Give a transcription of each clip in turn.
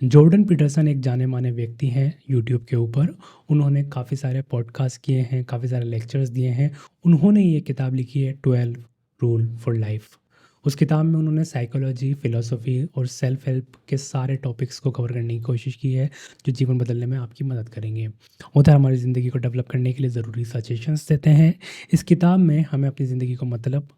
Jordan Peterson एक जाने-माने व्यक्ति हैं यूट्यूब के ऊपर। उन्होंने काफ़ी सारे पॉडकास्ट किए हैं, काफ़ी सारे लेक्चर्स दिए हैं। उन्होंने ये किताब लिखी है 12 रूल फॉर लाइफ। उस किताब में उन्होंने साइकोलॉजी, फ़िलॉसफ़ी और सेल्फ हेल्प के सारे टॉपिक्स को कवर करने की कोशिश की है, जो जीवन बदलने में आपकी मदद करेंगे। ऑथर हमारी ज़िंदगी को डेवलप करने के लिए ज़रूरी सजेशंस देते हैं। इस किताब में हमें अपनी ज़िंदगी को मतलब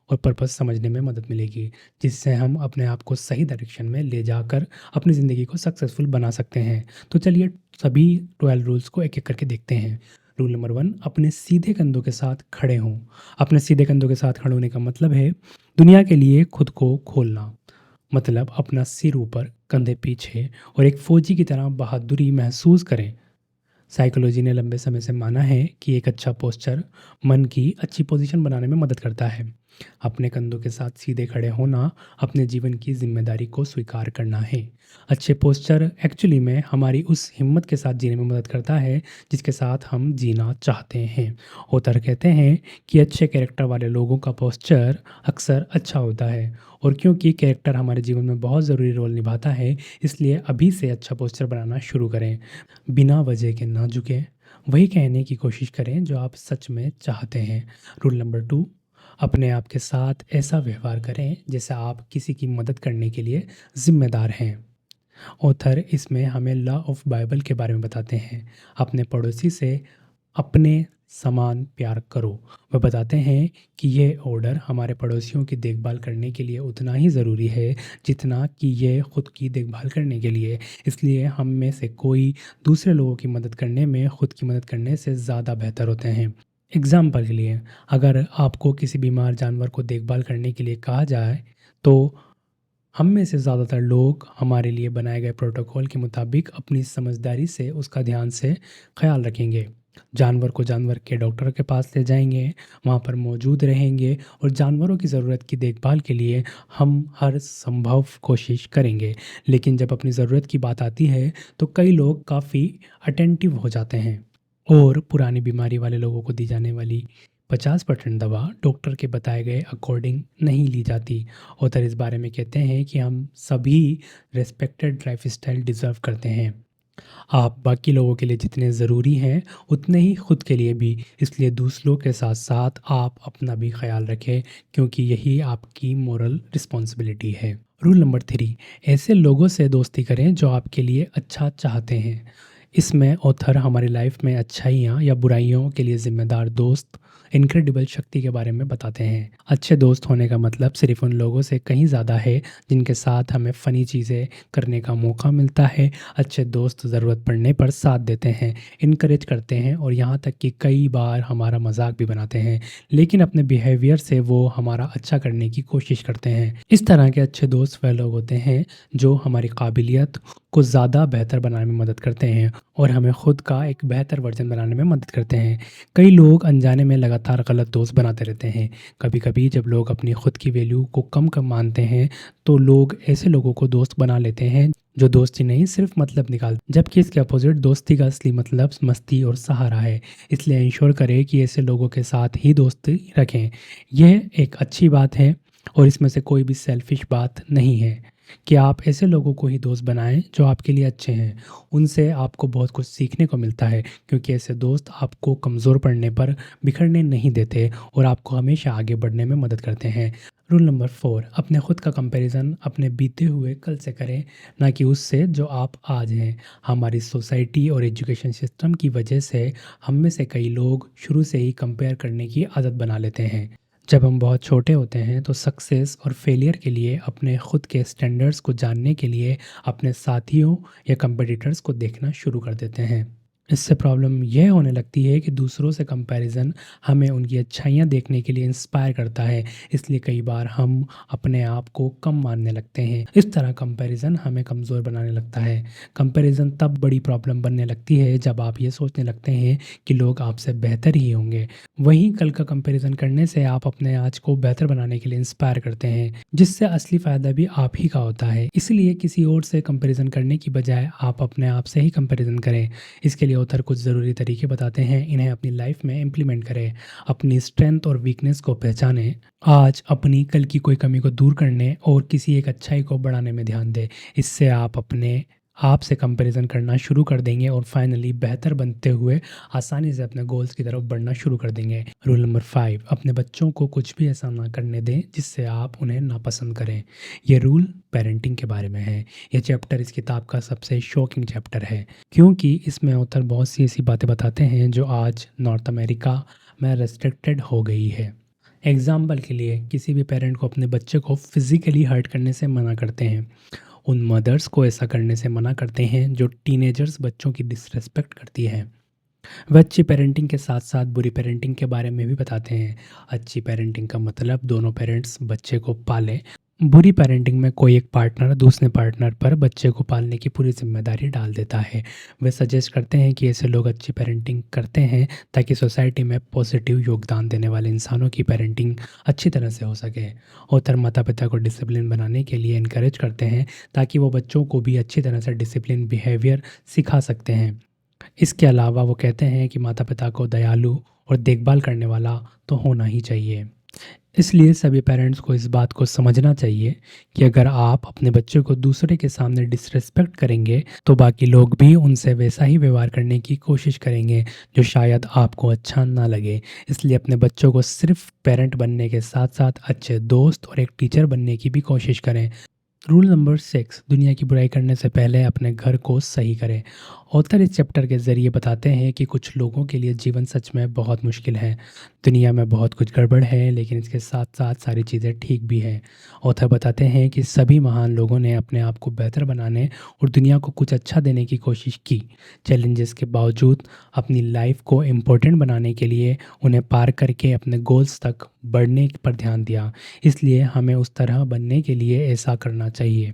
और पर्पस समझने में मदद मिलेगी, जिससे हम अपने आप को सही डायरेक्शन में ले जाकर अपनी ज़िंदगी को सक्सेसफुल बना सकते हैं। तो चलिए सभी 12 रूल्स को एक-एक करके देखते हैं। रूल नंबर 1, अपने सीधे कंधों के साथ खड़े हों। अपने सीधे कंधों के साथ खड़े होने का मतलब है दुनिया के लिए खुद को खोलना। मतलब अपना सिर ऊपर, कंधे पीछे और एक फ़ौजी की तरह बहादुरी महसूस करें। साइकोलॉजी ने लंबे समय से माना है कि एक अच्छा पोस्चर मन की अच्छी पोजीशन बनाने में मदद करता है। अपने कंधों के साथ सीधे खड़े होना अपने जीवन की जिम्मेदारी को स्वीकार करना है। अच्छे पोस्चर एक्चुअली में हमारी उस हिम्मत के साथ जीने में मदद करता है जिसके साथ हम जीना चाहते हैं। ऑथर कहते हैं कि अच्छे कैरेक्टर वाले लोगों का पोस्चर अक्सर अच्छा होता है, और क्योंकि कैरेक्टर हमारे जीवन में बहुत ज़रूरी रोल निभाता है, इसलिए अभी से अच्छा पोस्चर बनाना शुरू करें। बिना वजह के ना झुकें, वही कहने की कोशिश करें जो आप सच में चाहते हैं। रूल नंबर 2, अपने आप के साथ ऐसा व्यवहार करें जैसे आप किसी की मदद करने के लिए ज़िम्मेदार हैं। ऑथर इसमें हमें लॉ ऑफ बाइबल के बारे में बताते हैं। अपने पड़ोसी से अपने समान प्यार करो। वह बताते हैं कि यह ऑर्डर हमारे पड़ोसियों की देखभाल करने के लिए उतना ही ज़रूरी है जितना कि यह खुद की देखभाल करने के लिए। इसलिए हम में से कोई दूसरे लोगों की मदद करने में खुद की मदद करने से ज़्यादा बेहतर होते हैं। एग्ज़ाम्पल के लिए, अगर आपको किसी बीमार जानवर को देखभाल करने के लिए कहा जाए, तो हम में से ज़्यादातर लोग हमारे लिए बनाए गए प्रोटोकॉल के मुताबिक अपनी समझदारी से उसका ध्यान से ख्याल रखेंगे। जानवर को जानवर के डॉक्टर के पास ले जाएंगे, वहाँ पर मौजूद रहेंगे और जानवरों की ज़रूरत की देखभाल के लिए हम हर संभव कोशिश करेंगे। लेकिन जब अपनी ज़रूरत की बात आती है तो कई लोग काफ़ी अटेंटिव हो जाते हैं और पुरानी बीमारी वाले लोगों को दी जाने वाली 50% दवा डॉक्टर के बताए गए अकॉर्डिंग नहीं ली जाती। ऑथर इस बारे में कहते हैं कि हम सभी रेस्पेक्टेड लाइफस्टाइल डिज़र्व करते हैं। आप बाकी लोगों के लिए जितने ज़रूरी हैं उतने ही खुद के लिए भी, इसलिए दूसरों के साथ साथ आप अपना भी ख्याल रखें, क्योंकि यही आपकी मोरल रिस्पॉन्सिबिलिटी है। रूल नंबर 3, ऐसे लोगों से दोस्ती करें जो आपके लिए अच्छा चाहते हैं। इसमें ऑथर हमारी लाइफ में अच्छाइयाँ या बुराइयों के लिए ज़िम्मेदार दोस्त इनक्रेडिबल शक्ति के बारे में बताते हैं। अच्छे दोस्त होने का मतलब सिर्फ उन लोगों से कहीं ज़्यादा है जिनके साथ हमें फ़नी चीज़ें करने का मौका मिलता है। अच्छे दोस्त ज़रूरत पड़ने पर साथ देते हैं, इनकरेज करते हैं और यहाँ तक कि कई बार हमारा मजाक भी बनाते हैं, लेकिन अपने बिहेवियर से वो हमारा अच्छा करने की कोशिश करते हैं। इस तरह के अच्छे दोस्त वह लोग होते हैं जो हमारी काबिलियत को ज़्यादा बेहतर बनाने में मदद करते हैं और हमें खुद का एक बेहतर वर्जन बनाने में मदद करते हैं। कई लोग अनजाने में लगातार गलत दोस्त बनाते रहते हैं। कभी-कभी जब लोग अपनी खुद की वैल्यू को कम मानते हैं, तो लोग ऐसे लोगों को दोस्त बना लेते हैं जो दोस्ती नहीं सिर्फ मतलब निकाल, जबकि इसके अपोजिट दोस्ती का असली मतलब मस्ती और सहारा है। इसलिए इंश्योर करें कि ऐसे लोगों के साथ ही दोस्ती रखें। यह एक अच्छी बात है और इसमें से कोई भी सेल्फिश बात नहीं है कि आप ऐसे लोगों को ही दोस्त बनाएं जो आपके लिए अच्छे हैं। उनसे आपको बहुत कुछ सीखने को मिलता है, क्योंकि ऐसे दोस्त आपको कमज़ोर पड़ने पर बिखरने नहीं देते और आपको हमेशा आगे बढ़ने में मदद करते हैं। रूल नंबर 4, अपने खुद का कंपैरिजन अपने बीते हुए कल से करें, ना कि उससे जो आप आज हैं। हमारी सोसाइटी और एजुकेशन सिस्टम की वजह से हम में से कई लोग शुरू से ही कंपेयर करने की आदत बना लेते हैं। जब हम बहुत छोटे होते हैं तो सक्सेस और फेलियर के लिए अपने खुद के स्टैंडर्ड्स को जानने के लिए अपने साथियों या कंपटीटर्स को देखना शुरू कर देते हैं। इससे प्रॉब्लम यह होने लगती है कि दूसरों से कंपैरिजन हमें उनकी अच्छाइयाँ देखने के लिए इंस्पायर करता है, इसलिए कई बार हम अपने आप को कम मानने लगते हैं। इस तरह कंपैरिजन हमें कमज़ोर बनाने लगता है। कंपैरिजन तब बड़ी प्रॉब्लम बनने लगती है जब आप ये सोचने लगते हैं कि लोग आपसे बेहतर ही होंगे। वहीं कल का कंपैरिजन करने से आप अपने आज को बेहतर बनाने के लिए इंस्पायर करते हैं, जिससे असली फ़ायदा भी आप ही का होता है। इसलिए किसी और से कंपैरिजन करने की बजाय आप अपने आप से ही कंपैरिजन करें। इसके लिए ऑथर कुछ ज़रूरी तरीके बताते हैं, इन्हें अपनी लाइफ में इम्प्लीमेंट करें। अपनी स्ट्रेंथ और वीकनेस को पहचानें। आज अपनी कल की कोई कमी को दूर करने और किसी एक अच्छाई को बढ़ाने में ध्यान दें। इससे आप अपने आपसे कंपैरिजन करना शुरू कर देंगे और फाइनली बेहतर बनते हुए आसानी से अपने गोल्स की तरफ बढ़ना शुरू कर देंगे। रूल नंबर 5, अपने बच्चों को कुछ भी ऐसा ना करने दें जिससे आप उन्हें नापसंद करें। ये रूल पेरेंटिंग के बारे में है। ये चैप्टर इस किताब का सबसे शॉकिंग चैप्टर है, क्योंकि इसमें ऑथर बहुत सी ऐसी बातें बताते हैं जो आज नॉर्थ अमेरिका में रेस्ट्रिक्टेड हो गई है। एग्जाम्पल के लिए, किसी भी पेरेंट को अपने बच्चे को फिजिकली हर्ट करने से मना करते हैं। उन मदर्स को ऐसा करने से मना करते हैं जो टीनेजर्स बच्चों की डिसरेस्पेक्ट करती हैं। वह अच्छी पेरेंटिंग के साथ साथ बुरी पेरेंटिंग के बारे में भी बताते हैं। अच्छी पेरेंटिंग का मतलब दोनों पेरेंट्स बच्चे को पालें। बुरी पेरेंटिंग में कोई एक पार्टनर दूसरे पार्टनर पर बच्चे को पालने की पूरी जिम्मेदारी डाल देता है। वे सजेस्ट करते हैं कि ऐसे लोग अच्छी पेरेंटिंग करते हैं ताकि सोसाइटी में पॉजिटिव योगदान देने वाले इंसानों की पेरेंटिंग अच्छी तरह से हो सके। ऑथर माता पिता को डिसिप्लिन बनाने के लिए इनकरेज करते हैं ताकि वो बच्चों को भी अच्छी तरह से डिसिप्लिन बिहेवियर सिखा सकते हैं। इसके अलावा वो कहते हैं कि माता पिता को दयालु और देखभाल करने वाला तो होना ही चाहिए। इसलिए सभी पेरेंट्स को इस बात को समझना चाहिए कि अगर आप अपने बच्चे को दूसरे के सामने डिसरेस्पेक्ट करेंगे तो बाकी लोग भी उनसे वैसा ही व्यवहार करने की कोशिश करेंगे जो शायद आपको अच्छा ना लगे। इसलिए अपने बच्चों को सिर्फ पेरेंट बनने के साथ साथ अच्छे दोस्त और एक टीचर बनने की भी कोशिश करें। रूल नंबर 6, दुनिया की बुराई करने से पहले अपने घर को सही करें। ऑथर इस चैप्टर के ज़रिए बताते हैं कि कुछ लोगों के लिए जीवन सच में बहुत मुश्किल है। दुनिया में बहुत कुछ गड़बड़ है, लेकिन इसके साथ साथ सारी चीज़ें ठीक भी हैं। ऑथर बताते हैं कि सभी महान लोगों ने अपने आप को बेहतर बनाने और दुनिया को कुछ अच्छा देने की कोशिश की। चैलेंजेस के बावजूद अपनी लाइफ को इम्पोर्टेंट बनाने के लिए उन्हें पार करके अपने गोल्स तक बढ़ने पर ध्यान दिया। इसलिए हमें उस तरह बनने के लिए ऐसा करना चाहिए।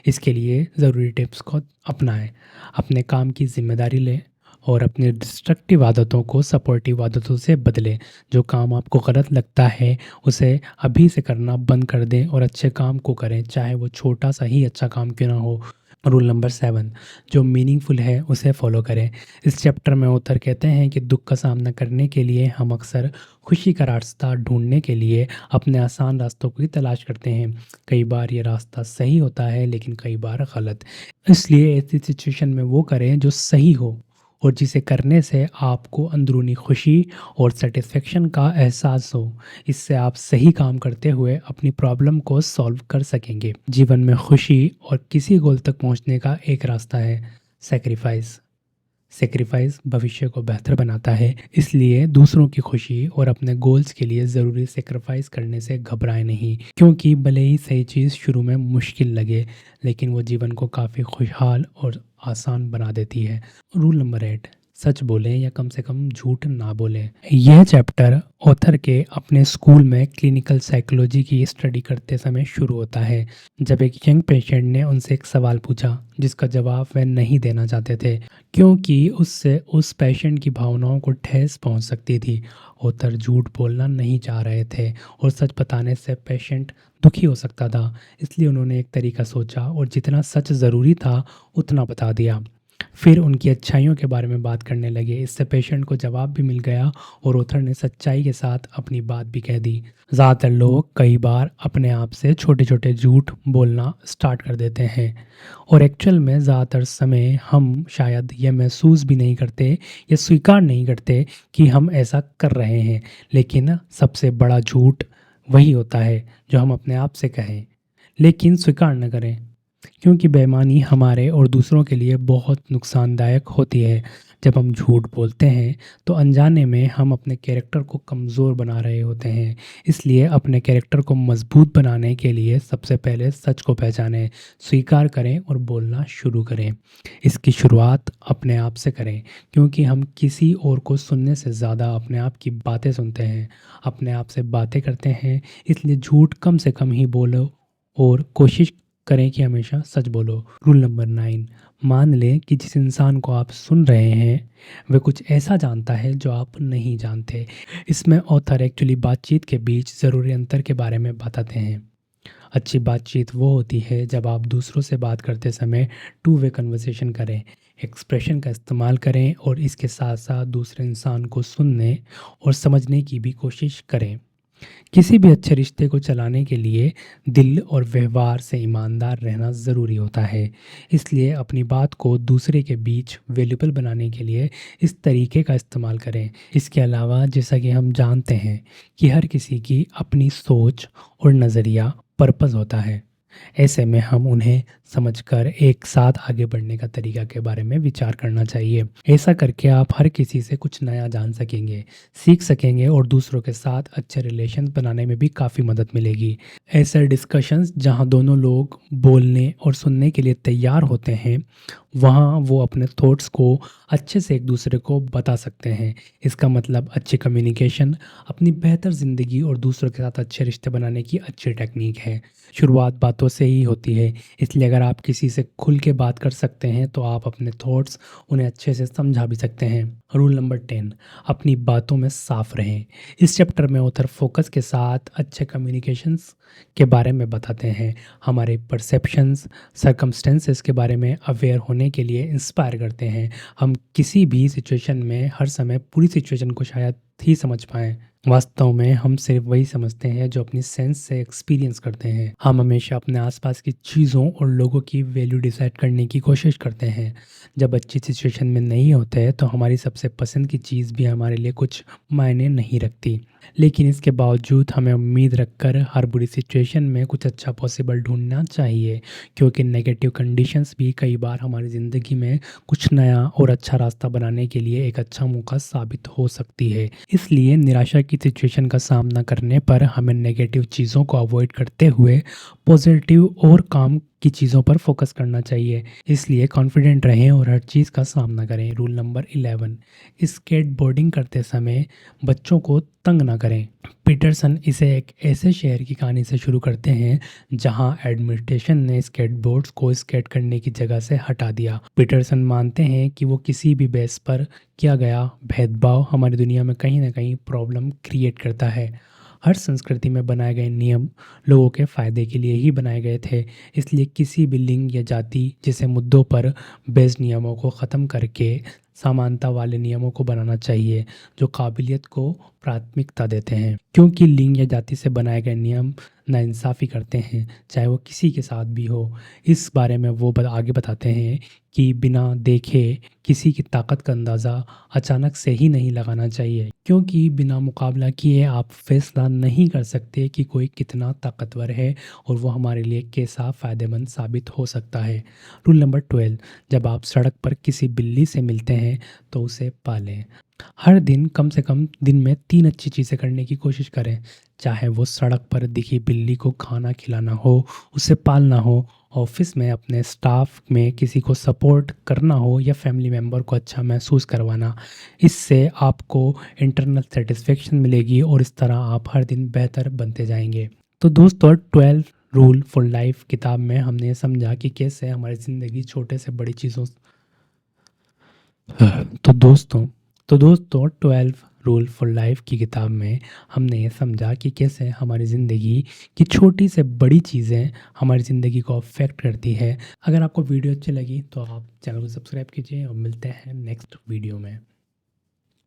इसके लिए ज़रूरी टिप्स को अपनाएं, अपने काम की जिम्मेदारी लें और अपनी डिस्ट्रक्टिव आदतों को सपोर्टिव आदतों से बदलें। जो काम आपको गलत लगता है उसे अभी से करना बंद कर दें और अच्छे काम को करें, चाहे वो छोटा सा ही अच्छा काम क्यों ना हो। रूल नंबर 7, जो मीनिंगफुल है उसे फॉलो करें। इस चैप्टर में ऑथर कहते हैं कि दुख का सामना करने के लिए हम अक्सर खुशी का रास्ता ढूंढने के लिए अपने आसान रास्तों की तलाश करते हैं। कई बार ये रास्ता सही होता है लेकिन कई बार गलत। इसलिए ऐसी सिचुएशन में वो करें जो सही हो और जिसे करने से आपको अंदरूनी खुशी और सेटिस्फेक्शन का एहसास हो। इससे आप सही काम करते हुए अपनी प्रॉब्लम को सॉल्व कर सकेंगे। जीवन में खुशी और किसी गोल तक पहुंचने का एक रास्ता है, सेक्रीफाइस। सेक्रीफाइस भविष्य को बेहतर बनाता है, इसलिए दूसरों की खुशी और अपने गोल्स के लिए ज़रूरी सेक्रीफाइस करने से घबराएं नहीं, क्योंकि भले ही सही चीज़ शुरू में मुश्किल लगे लेकिन वो जीवन को काफ़ी खुशहाल और आसान बना देती है। रूल नंबर 8, सच बोलें या कम से कम झूठ ना बोलें। यह चैप्टर ऑथर के अपने स्कूल में क्लिनिकल साइकोलॉजी की स्टडी करते समय शुरू होता है, जब एक यंग पेशेंट ने उनसे एक सवाल पूछा जिसका जवाब वह नहीं देना चाहते थे, क्योंकि उससे उस पेशेंट की भावनाओं को ठेस पहुंच सकती थी। ऑथर झूठ बोलना नहीं चाह रहे थे और सच बताने से पेशेंट दुखी हो सकता था। इसलिए उन्होंने एक तरीका सोचा और जितना सच ज़रूरी था उतना बता दिया। फिर उनकी अच्छाइयों के बारे में बात करने लगे। इससे पेशेंट को जवाब भी मिल गया और ऑथर ने सच्चाई के साथ अपनी बात भी कह दी। ज़्यादातर लोग कई बार अपने आप से छोटे छोटे झूठ बोलना स्टार्ट कर देते हैं और एक्चुअल में ज़्यादातर समय हम शायद यह महसूस भी नहीं करते या स्वीकार नहीं करते कि हम ऐसा कर रहे हैं। लेकिन सबसे बड़ा झूठ वही होता है जो हम अपने आप से कहें लेकिन स्वीकार न करें, क्योंकि बेईमानी हमारे और दूसरों के लिए बहुत नुकसानदायक होती है। जब हम झूठ बोलते हैं तो अनजाने में हम अपने कैरेक्टर को कमज़ोर बना रहे होते हैं। इसलिए अपने कैरेक्टर को मजबूत बनाने के लिए सबसे पहले सच को पहचानें, स्वीकार करें और बोलना शुरू करें। इसकी शुरुआत अपने आप से करें, क्योंकि हम किसी और को सुनने से ज़्यादा अपने आप की बातें सुनते हैं, अपने आप से बातें करते हैं। इसलिए झूठ कम से कम ही बोलो और कोशिश करें कि हमेशा सच बोलो। रूल नंबर 9, मान लें कि जिस इंसान को आप सुन रहे हैं वह कुछ ऐसा जानता है जो आप नहीं जानते। इसमें ऑथर एक्चुअली बातचीत के बीच ज़रूरी अंतर के बारे में बताते हैं। अच्छी बातचीत वो होती है जब आप दूसरों से बात करते समय टू वे कन्वर्सेशन करें, एक्सप्रेशन का इस्तेमाल करें और इसके साथ साथ दूसरे इंसान को सुनने और समझने की भी कोशिश करें। किसी भी अच्छे रिश्ते को चलाने के लिए दिल और व्यवहार से ईमानदार रहना ज़रूरी होता है। इसलिए अपनी बात को दूसरे के बीच वैल्यूएबल बनाने के लिए इस तरीके का इस्तेमाल करें। इसके अलावा जैसा कि हम जानते हैं कि हर किसी की अपनी सोच और नज़रिया पर्पस होता है। ऐसे में हम उन्हें समझकर एक साथ आगे बढ़ने का तरीका के बारे में विचार करना चाहिए। ऐसा करके आप हर किसी से कुछ नया जान सकेंगे, सीख सकेंगे और दूसरों के साथ अच्छे रिलेशन बनाने में भी काफ़ी मदद मिलेगी। ऐसे डिस्कशंस जहाँ दोनों लोग बोलने और सुनने के लिए तैयार होते हैं, वहाँ वो अपने थॉट्स को अच्छे से एक दूसरे को बता सकते हैं। इसका मतलब अच्छी कम्युनिकेशन अपनी बेहतर ज़िंदगी और दूसरों के साथ अच्छे रिश्ते बनाने की अच्छी टेक्निक है। शुरुआत बातों से ही होती है, इसलिए अगर आप किसी से खुल के बात कर सकते हैं तो आप अपने थॉट्स उन्हें अच्छे से समझा भी सकते हैं। रूल नंबर 10, अपनी बातों में साफ रहें। इस चैप्टर में ऑथर फोकस के साथ अच्छे कम्युनिकेशंस के बारे में बताते हैं, हमारे परसेप्शंस सर्कमस्टेंसेस के बारे में अवेयर होने के लिए इंस्पायर करते हैं। हम किसी भी सिचुएशन में हर समय पूरी सिचुएशन को शायद ही समझ पाएँ। वास्तव में हम सिर्फ वही समझते हैं जो अपनी सेंस से एक्सपीरियंस करते हैं। हम हमेशा अपने आसपास की चीज़ों और लोगों की वैल्यू डिसाइड करने की कोशिश करते हैं। जब अच्छी सिचुएशन में नहीं होते हैं तो हमारी सबसे पसंद की चीज़ भी हमारे लिए कुछ मायने नहीं रखती। लेकिन इसके बावजूद हमें उम्मीद रखकर हर बुरी सिचुएशन में कुछ अच्छा पॉसिबल ढूंढना चाहिए, क्योंकि नेगेटिव कंडीशंस भी कई बार हमारी ज़िंदगी में कुछ नया और अच्छा रास्ता बनाने के लिए एक अच्छा मौका साबित हो सकती है। इसलिए निराशा की सिचुएशन का सामना करने पर हमें नेगेटिव चीज़ों को अवॉइड करते हुए पॉजिटिव और काम की चीज़ों पर फोकस करना चाहिए। इसलिए कॉन्फिडेंट रहें और हर चीज़ का सामना करें। रूल नंबर 11, स्केटबोर्डिंग करते समय बच्चों को तंग ना करें। पीटरसन इसे एक ऐसे शहर की कहानी से शुरू करते हैं जहां एडमिनिस्ट्रेशन ने स्केटबोर्ड्स को स्केट करने की जगह से हटा दिया। पीटरसन मानते हैं कि वो किसी भी बेस पर किया गया भेदभाव हमारी दुनिया में कहीं ना कहीं प्रॉब्लम क्रिएट करता है। हर संस्कृति में बनाए गए नियम लोगों के फ़ायदे के लिए ही बनाए गए थे। इसलिए किसी भी लिंग या जाति जैसे मुद्दों पर बेस्ड नियमों को ख़त्म करके समानता वाले नियमों को बनाना चाहिए जो काबिलियत को प्राथमिकता देते हैं, क्योंकि लिंग या जाति से बनाए गए नियम नाइंसाफ़ी करते हैं, चाहे वो किसी के साथ भी हो। इस बारे में वो आगे बताते हैं कि बिना देखे किसी की ताकत का अंदाज़ा अचानक से ही नहीं लगाना चाहिए, क्योंकि बिना मुकाबला किए आप फैसला नहीं कर सकते कि कोई कितना ताकतवर है और वो हमारे लिए कैसा फ़ायदेमंद साबित हो सकता है। रूल नंबर 12, जब आप सड़क पर किसी बिल्ली से मिलते हैं तो उसे पालें। हर दिन कम से कम दिन में 3 अच्छी चीज़ें करने की कोशिश करें, चाहे वो सड़क पर दिखी बिल्ली को खाना खिलाना हो, उसे पालना हो, ऑफिस में अपने स्टाफ में किसी को सपोर्ट करना हो या फैमिली मेम्बर को अच्छा महसूस करवाना। इससे आपको इंटरनल सेटिस्फेक्शन मिलेगी और इस तरह आप हर दिन बेहतर बनते जाएंगे। तो दोस्तों, 12 रूल फॉर लाइफ किताब में हमने ये समझा कि कैसे हमारी ज़िंदगी छोटे से बड़ी चीज़ों तो दोस्तों 12 रूल फॉर लाइफ की किताब में हमने ये समझा कि कैसे हमारी ज़िंदगी की छोटी से बड़ी चीज़ें हमारी ज़िंदगी को अफेक्ट करती है। अगर आपको वीडियो अच्छी लगी तो आप चैनल को सब्सक्राइब कीजिए और मिलते हैं नेक्स्ट वीडियो में।